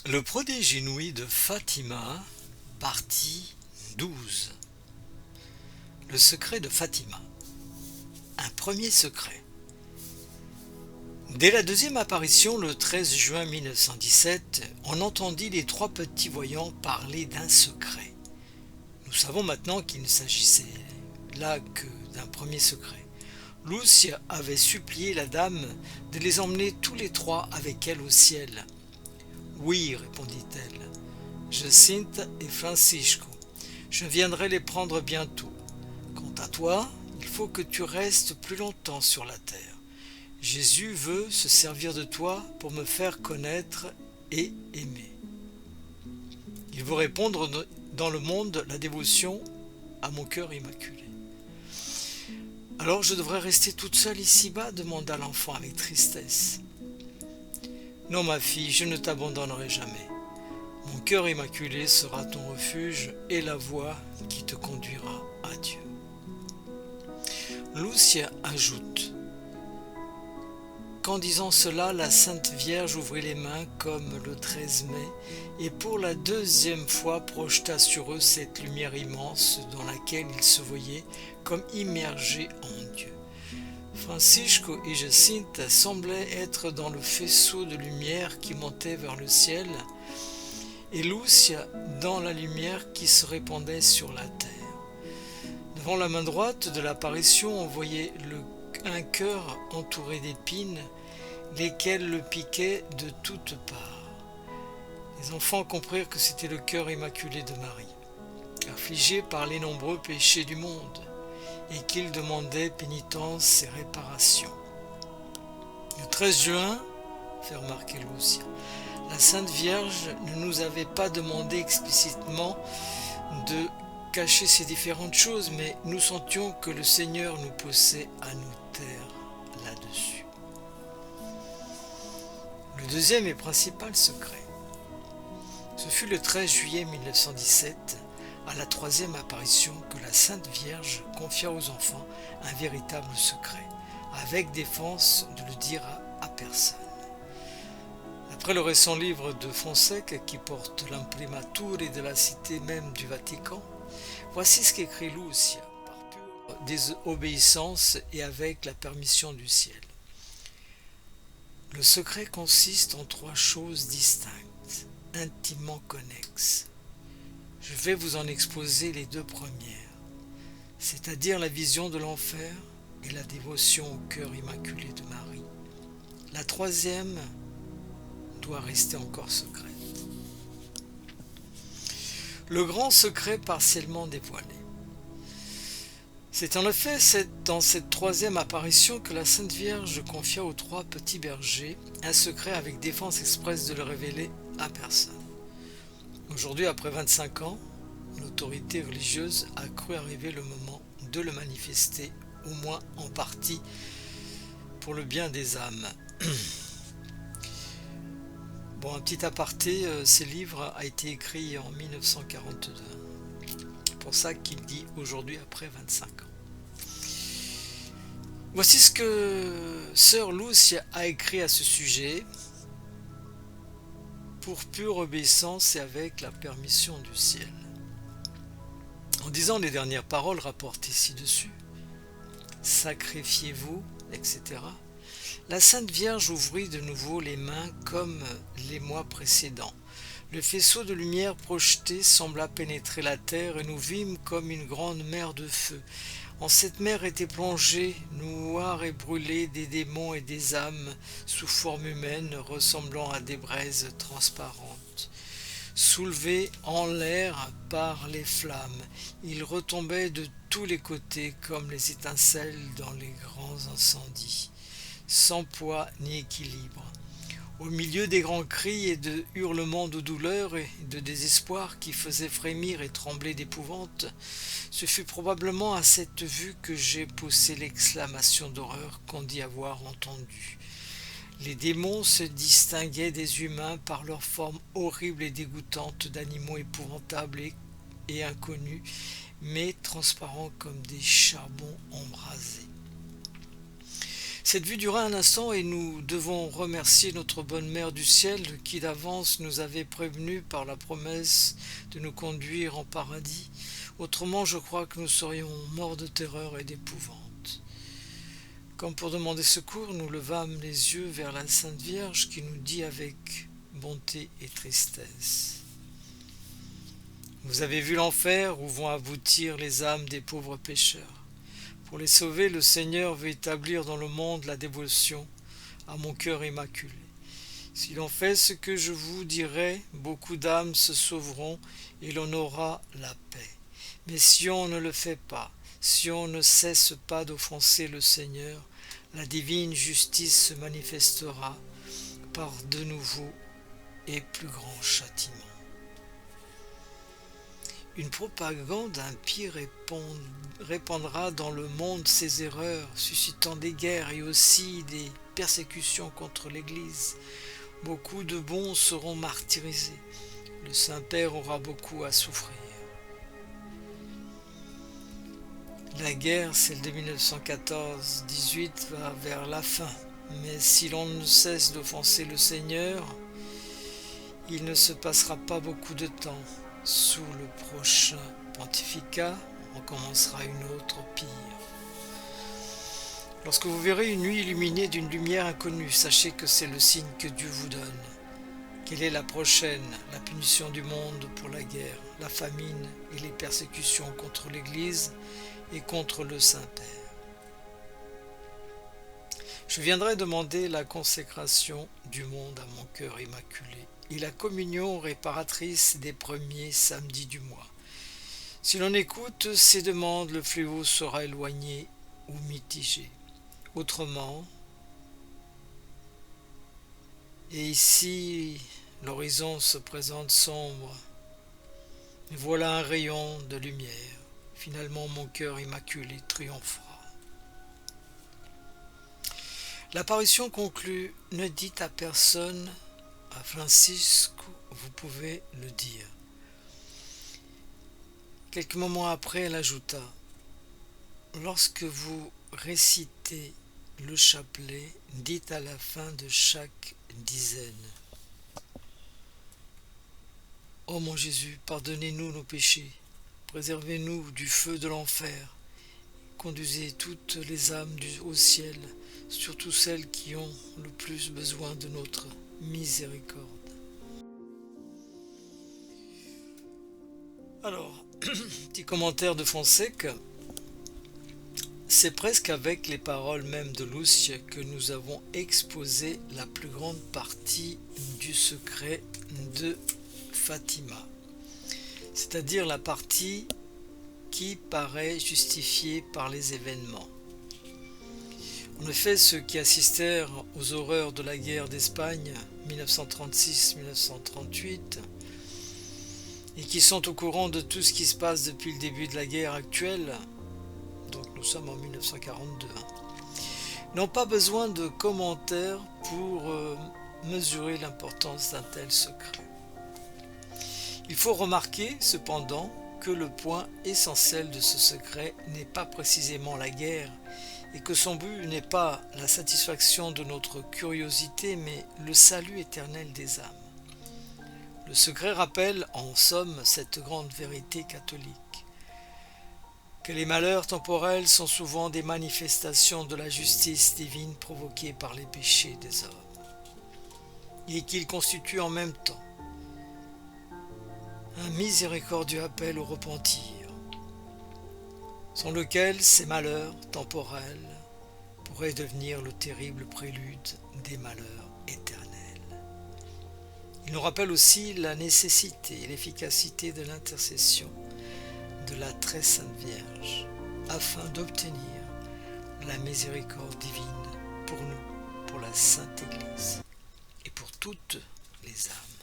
Le prodige inouï de Fatima, partie 12. Le secret de Fatima. Un premier secret. Dès la deuxième apparition, le 13 juin 1917, on entendit les trois petits voyants parler d'un secret. Nous savons maintenant qu'il ne s'agissait là que d'un premier secret. Lucia avait supplié la dame de les emmener tous les trois avec elle au ciel. « Oui, répondit-elle, Jacinta et Francisco, je viendrai les prendre bientôt. Quant à toi, il faut que tu restes plus longtemps sur la terre. Jésus veut se servir de toi pour me faire connaître et aimer. Il veut répandre dans le monde la dévotion à mon cœur immaculé. » « Alors je devrais rester toute seule ici-bas » demanda l'enfant avec tristesse. « Non, ma fille, je ne t'abandonnerai jamais. Mon cœur immaculé sera ton refuge et la voie qui te conduira à Dieu. » Lucia ajoute: qu'en disant cela, la Sainte Vierge ouvrit les mains comme le 13 mai et pour la deuxième fois projeta sur eux cette lumière immense dans laquelle ils se voyaient comme immergés en Dieu. Francisco et Jacinta semblaient être dans le faisceau de lumière qui montait vers le ciel et Lucia dans la lumière qui se répandait sur la terre. Devant la main droite de l'apparition, on voyait un cœur entouré d'épines, lesquelles le piquaient de toutes parts. Les enfants comprirent que c'était le cœur immaculé de Marie, affligé par les nombreux péchés du monde, et qu'il demandait pénitence et réparation. Le 13 juin, fait remarquer Lucia, la Sainte Vierge ne nous avait pas demandé explicitement de cacher ces différentes choses, mais nous sentions que le Seigneur nous poussait à nous taire là-dessus. Le deuxième et principal secret. Ce fut le 13 juillet 1917, à la troisième apparition, que la Sainte Vierge confia aux enfants un véritable secret, avec défense de le dire à personne. D'après le récent livre de Fonseca qui porte l'imprimature de la cité même du Vatican, voici ce qu'écrit Lucia, par pure désobéissance et avec la permission du ciel. Le secret consiste en trois choses distinctes, intimement connexes. Je vais vous en exposer les deux premières, c'est-à-dire la vision de l'enfer et la dévotion au cœur immaculé de Marie. La troisième doit rester encore secrète. Le grand secret partiellement dévoilé. C'est en effet dans cette troisième apparition que la Sainte Vierge confia aux trois petits bergers un secret avec défense expresse de le révéler à personne. Aujourd'hui, après 25 ans, l'autorité religieuse a cru arriver le moment de le manifester, au moins en partie, pour le bien des âmes. Bon, un petit aparté, ce livre a été écrit en 1942. C'est pour ça qu'il dit aujourd'hui après 25 ans. Voici ce que sœur Lucia a écrit à ce sujet, pour pure obéissance et avec la permission du ciel. En disant les dernières paroles rapportées ci-dessus, sacrifiez-vous, etc., la Sainte Vierge ouvrit de nouveau les mains comme les mois précédents. Le faisceau de lumière projeté sembla pénétrer la terre et nous vîmes comme une grande mer de feu. En cette mer étaient plongés, noirs et brûlés, des démons et des âmes sous forme humaine ressemblant à des braises transparentes. Soulevés en l'air par les flammes, ils retombaient de tous les côtés comme les étincelles dans les grands incendies, sans poids ni équilibre. Au milieu des grands cris et de hurlements de douleur et de désespoir qui faisaient frémir et trembler d'épouvante, ce fut probablement à cette vue que j'ai poussé l'exclamation d'horreur qu'on dit avoir entendue. Les démons se distinguaient des humains par leur forme horrible et dégoûtante d'animaux épouvantables et inconnus, mais transparents comme des charbons embrasés. Cette vue dura un instant et nous devons remercier notre bonne mère du ciel qui d'avance nous avait prévenus par la promesse de nous conduire en paradis. Autrement, je crois que nous serions morts de terreur et d'épouvante. Comme pour demander secours, nous levâmes les yeux vers la Sainte Vierge qui nous dit avec bonté et tristesse: Vous avez vu l'enfer où vont aboutir les âmes des pauvres pécheurs. Pour les sauver, le Seigneur veut établir dans le monde la dévotion à mon cœur immaculé. Si l'on fait ce que je vous dirai, beaucoup d'âmes se sauveront et l'on aura la paix. Mais si on ne le fait pas, si on ne cesse pas d'offenser le Seigneur, la divine justice se manifestera par de nouveaux et plus grands châtiments. Une propagande impie répandra dans le monde ses erreurs, suscitant des guerres et aussi des persécutions contre l'Église. Beaucoup de bons seront martyrisés. Le Saint-Père aura beaucoup à souffrir. La guerre, celle de 1914-18, va vers la fin. Mais si l'on ne cesse d'offenser le Seigneur, il ne se passera pas beaucoup de temps. Sous le prochain pontificat, on commencera une autre pire. Lorsque vous verrez une nuit illuminée d'une lumière inconnue, sachez que c'est le signe que Dieu vous donne. Quelle est la prochaine? La punition du monde pour la guerre, la famine et les persécutions contre l'Église et contre le Saint-Père. Je viendrai demander la consécration du monde à mon cœur immaculé et la communion réparatrice des premiers samedis du mois. Si l'on écoute ces demandes, le fléau sera éloigné ou mitigé. Autrement, et ici l'horizon se présente sombre, voilà un rayon de lumière. Finalement, mon cœur immaculé triomphera. L'apparition conclut: ne dites à personne, à Francisco, vous pouvez le dire. Quelques moments après, elle ajouta: lorsque vous récitez le chapelet, dites à la fin de chaque dizaine: ô mon Jésus, pardonnez-nous nos péchés, préservez-nous du feu de l'enfer, conduisez toutes les âmes au ciel, surtout celles qui ont le plus besoin de notre miséricorde. Alors, petit commentaire de Fonseca. C'est presque avec les paroles même de Lucia que nous avons exposé la plus grande partie du secret de Fatima, c'est-à-dire la partie qui paraît justifiée par les événements. En effet, ceux qui assistèrent aux horreurs de la guerre d'Espagne 1936-1938 et qui sont au courant de tout ce qui se passe depuis le début de la guerre actuelle, donc nous sommes en 1942, n'ont pas besoin de commentaires pour mesurer l'importance d'un tel secret. Il faut remarquer cependant que le point essentiel de ce secret n'est pas précisément la guerre et que son but n'est pas la satisfaction de notre curiosité mais le salut éternel des âmes. Le secret rappelle en somme cette grande vérité catholique, que les malheurs temporels sont souvent des manifestations de la justice divine provoquées par les péchés des hommes, et qu'ils constituent en même temps un miséricordieux appel au repentir, sans lequel ces malheurs temporels pourraient devenir le terrible prélude des malheurs éternels. Il nous rappelle aussi la nécessité et l'efficacité de l'intercession de la très sainte Vierge, afin d'obtenir la miséricorde divine pour nous, pour la Sainte Église et pour toutes les âmes.